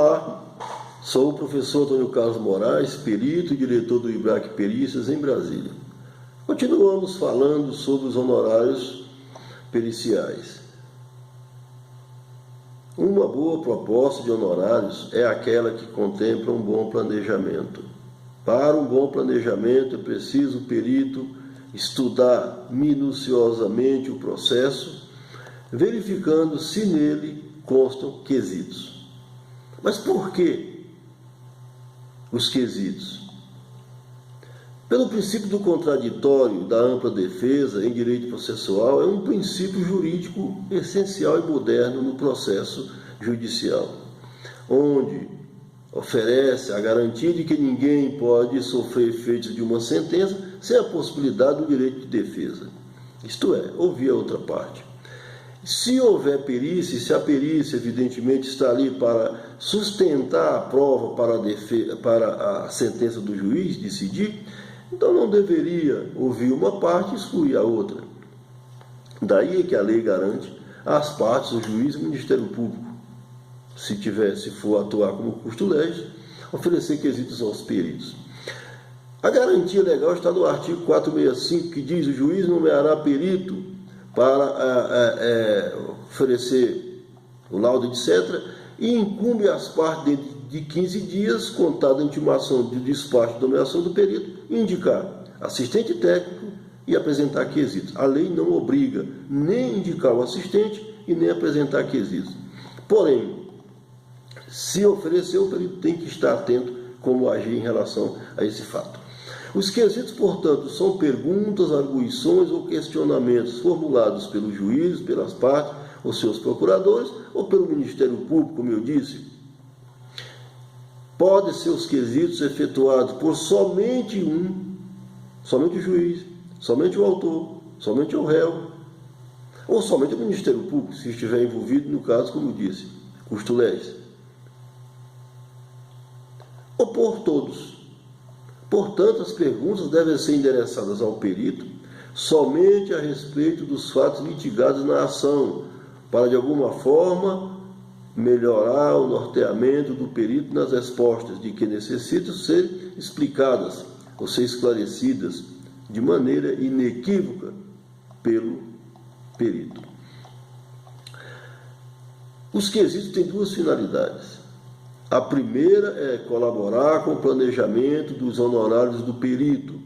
Olá, sou o professor Antônio Carlos Moraes, perito e diretor do IBRAC Perícias em Brasília. Continuamos falando sobre os honorários periciais. Uma boa proposta de honorários é aquela que contempla um bom planejamento. Para um bom planejamento é preciso o perito estudar minuciosamente o processo, verificando se nele constam quesitos. Mas por que os quesitos? Pelo princípio do contraditório, da ampla defesa em direito processual, é um princípio jurídico essencial e moderno no processo judicial, onde oferece a garantia de que ninguém pode sofrer efeitos de uma sentença sem a possibilidade do direito de defesa, isto é, ouvir a outra parte. Se houver perícia, se a perícia evidentemente está ali para sustentar a prova para a sentença do juiz decidir, então não deveria ouvir uma parte e excluir a outra. Daí é que a lei garante às partes, o juiz e o Ministério Público, se for atuar como custo-legis, oferecer quesitos aos peritos. A garantia legal está no artigo 465, que diz: o juiz nomeará perito para oferecer o laudo, etc., e incumbe às partes de 15 dias, contada a intimação de despacho de nomeação do perito, indicar assistente técnico e apresentar quesitos. A lei não obriga nem indicar o assistente e nem apresentar quesitos. Porém, se oferecer, o perito tem que estar atento como agir em relação a esse fato. Os quesitos, portanto, são perguntas, arguições ou questionamentos formulados pelo juiz, pelas partes, ou seus procuradores, ou pelo Ministério Público, como eu disse. Podem ser os quesitos efetuados por somente o juiz, somente o autor, somente o réu, ou somente o Ministério Público, se estiver envolvido, no caso, como eu disse, custo-legis, ou por todos. Portanto, as perguntas devem ser endereçadas ao perito somente a respeito dos fatos litigados na ação, para, de alguma forma, melhorar o norteamento do perito nas respostas, de que necessitam ser explicadas ou ser esclarecidas de maneira inequívoca pelo perito. Os quesitos têm duas finalidades. A primeira é colaborar com o planejamento dos honorários do perito.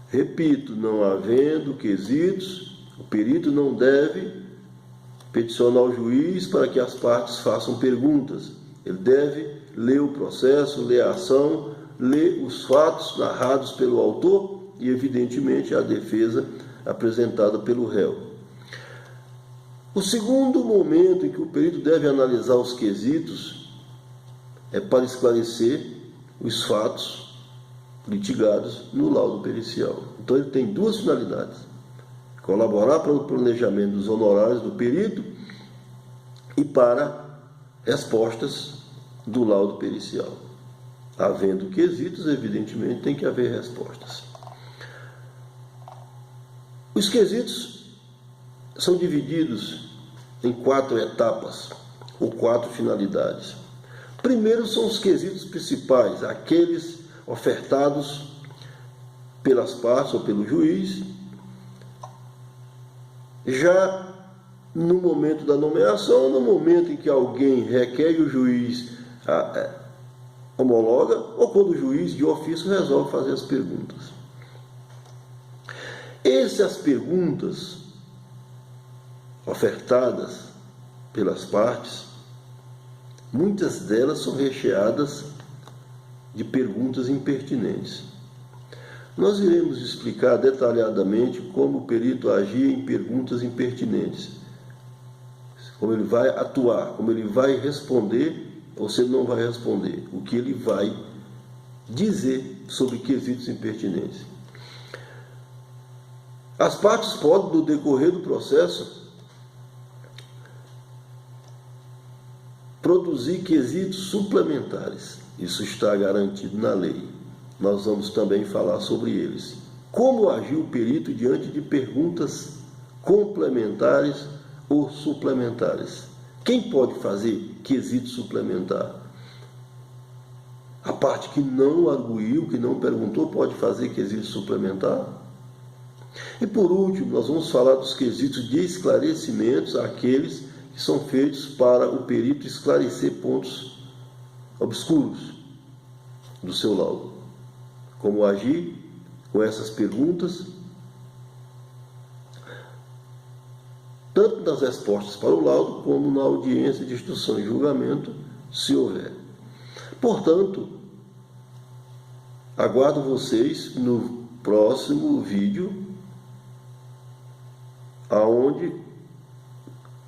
Repito, não havendo quesitos, o perito não deve peticionar o juiz para que as partes façam perguntas. Ele deve ler o processo, ler a ação, ler os fatos narrados pelo autor e, evidentemente, a defesa apresentada pelo réu. O segundo momento em que o perito deve analisar os quesitos é para esclarecer os fatos litigados no laudo pericial. Então ele tem duas finalidades: colaborar para o planejamento dos honorários do perito e para respostas do laudo pericial. Havendo quesitos, evidentemente, tem que haver respostas. Os quesitos são divididos em 4 etapas ou 4 finalidades. Primeiro são os quesitos principais, aqueles ofertados pelas partes ou pelo juiz, já no momento da nomeação, no momento em que alguém requer e o juiz homologa, ou quando o juiz de ofício resolve fazer as perguntas. Essas perguntas ofertadas pelas partes, muitas delas são recheadas de perguntas impertinentes. Nós iremos explicar detalhadamente como o perito agir em perguntas impertinentes, como ele vai atuar, como ele vai responder ou se ele não vai responder, o que ele vai dizer sobre quesitos impertinentes. As partes podem, no decorrer do processo, produzir quesitos suplementares. Isso está garantido na lei. Nós vamos também falar sobre eles. Como agir o perito diante de perguntas complementares ou suplementares? Quem pode fazer quesito suplementar? A parte que não arguiu, que não perguntou, pode fazer quesito suplementar? E por último, nós vamos falar dos quesitos de esclarecimentos, aqueles que são feitos para o perito esclarecer pontos obscuros do seu laudo. Como agir com essas perguntas, tanto nas respostas para o laudo, como na audiência de instrução e julgamento, se houver. Portanto, aguardo vocês no próximo vídeo, aonde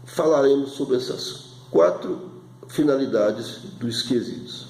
falaremos sobre essas 4 finalidades dos quesitos.